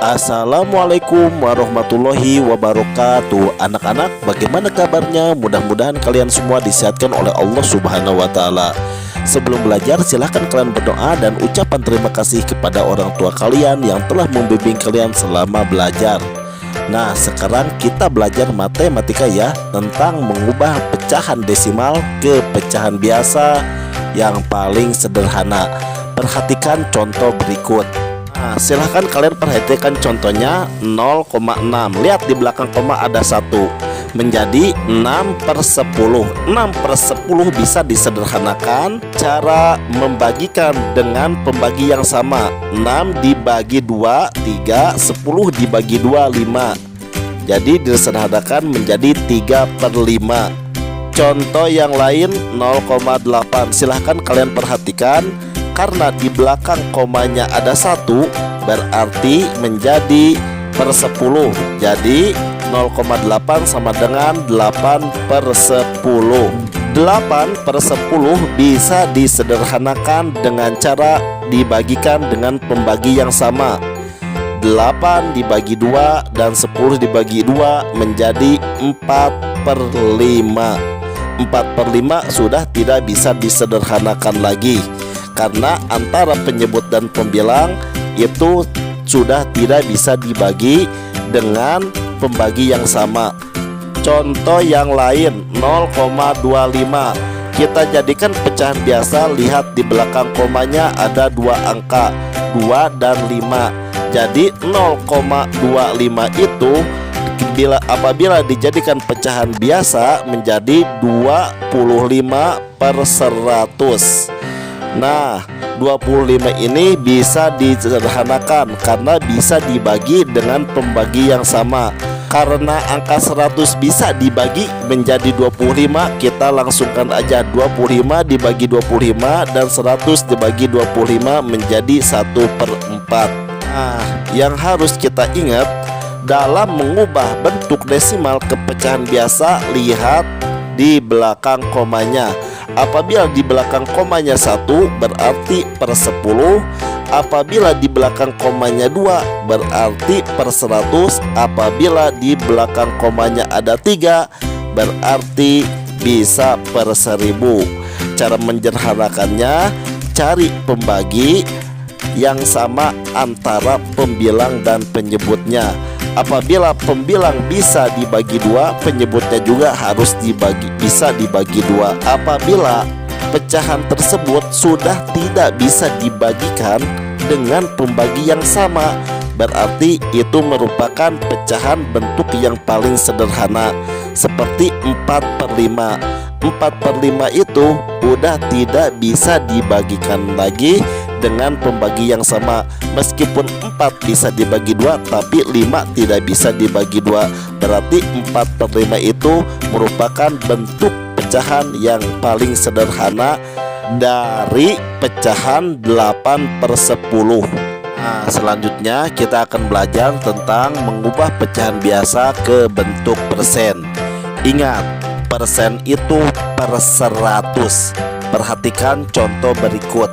Assalamualaikum warahmatullahi wabarakatuh. Anak-anak, bagaimana kabarnya? Mudah-mudahan kalian semua disehatkan oleh Allah Subhanahu wa Ta'ala. Sebelum belajar, silahkan kalian berdoa dan ucapan terima kasih kepada orang tua kalian yang telah membimbing kalian selama belajar. Nah, sekarang kita belajar matematika ya, tentang mengubah pecahan desimal ke pecahan biasa yang paling sederhana. Perhatikan contoh berikut. Nah, silahkan kalian perhatikan contohnya 0,6. Lihat di belakang koma ada 1. Menjadi 6/10. 6/10 bisa disederhanakan. Cara membagikan dengan pembagi yang sama. 6 dibagi 2, 3. 10 dibagi 2, 5. Jadi disederhanakan menjadi 3/5. Contoh yang lain 0,8. Silahkan kalian perhatikan. Karena di belakang komanya ada 1, berarti menjadi per 10. Jadi 0,8 sama dengan 8/10. 8/10 bisa disederhanakan dengan cara dibagikan dengan pembagi yang sama. 8 dibagi 2 dan 10 dibagi 2 menjadi 4/5. 4/5 sudah tidak bisa disederhanakan lagi, karena antara penyebut dan pembilang itu sudah tidak bisa dibagi dengan pembagi yang sama. Contoh yang lain 0,25. Kita jadikan pecahan biasa. Lihat di belakang komanya ada 2 angka, 2 dan 5. Jadi 0,25 itu apabila dijadikan pecahan biasa menjadi 25/100. Nah, 25 ini bisa disederhanakan karena bisa dibagi dengan pembagi yang sama. Karena angka 100 bisa dibagi menjadi 25, kita langsungkan aja 25 dibagi 25 dan 100 dibagi 25 menjadi 1/4. Nah, yang harus kita ingat dalam mengubah bentuk desimal ke pecahan biasa, lihat di belakang komanya. Apabila di belakang komanya 1 berarti per 10. Apabila di belakang komanya 2 berarti per 100. Apabila di belakang komanya ada 3 berarti bisa per 1000. Cara menyederhanakannya, cari pembagi yang sama antara pembilang dan penyebutnya. Apabila pembilang bisa dibagi 2, penyebutnya juga harus bisa dibagi 2. Apabila pecahan tersebut sudah tidak bisa dibagikan dengan pembagi yang sama, berarti itu merupakan pecahan bentuk yang paling sederhana, seperti 4/5. 4/5 itu udah tidak bisa dibagikan lagi dengan pembagi yang sama. Meskipun 4 bisa dibagi 2, tapi 5 tidak bisa dibagi 2. Berarti 4/5 itu merupakan bentuk pecahan yang paling sederhana dari pecahan 8/10. Nah, selanjutnya kita akan belajar tentang mengubah pecahan biasa ke bentuk persen. Ingat, persen itu per 100. Perhatikan contoh berikut.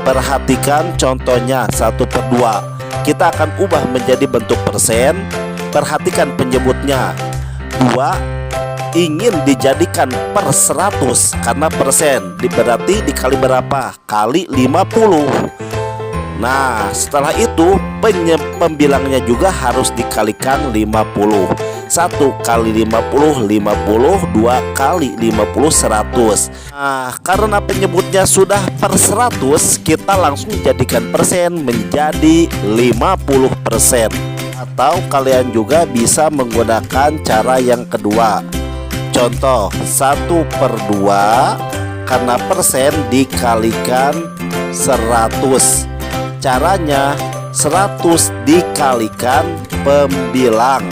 Perhatikan contohnya 1/2. Kita akan ubah menjadi bentuk persen. Perhatikan penyebutnya. 2 ingin dijadikan per 100 karena persen berarti dikali berapa? Kali 50. Nah, setelah itu pembilangnya juga harus dikalikan 50. 1 kali 50, 50. 2 kali 50, 100. Nah, karena penyebutnya sudah per 100, kita langsung jadikan persen menjadi 50%. Atau kalian juga bisa menggunakan cara yang kedua. Contoh 1/2, karena persen dikalikan 100. Caranya 100 dikalikan pembilang,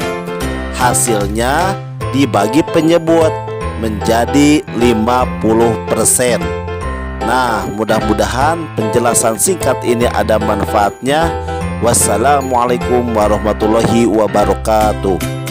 hasilnya dibagi penyebut menjadi 50%. Nah, mudah-mudahan penjelasan singkat ini ada manfaatnya. Wassalamualaikum warahmatullahi wabarakatuh.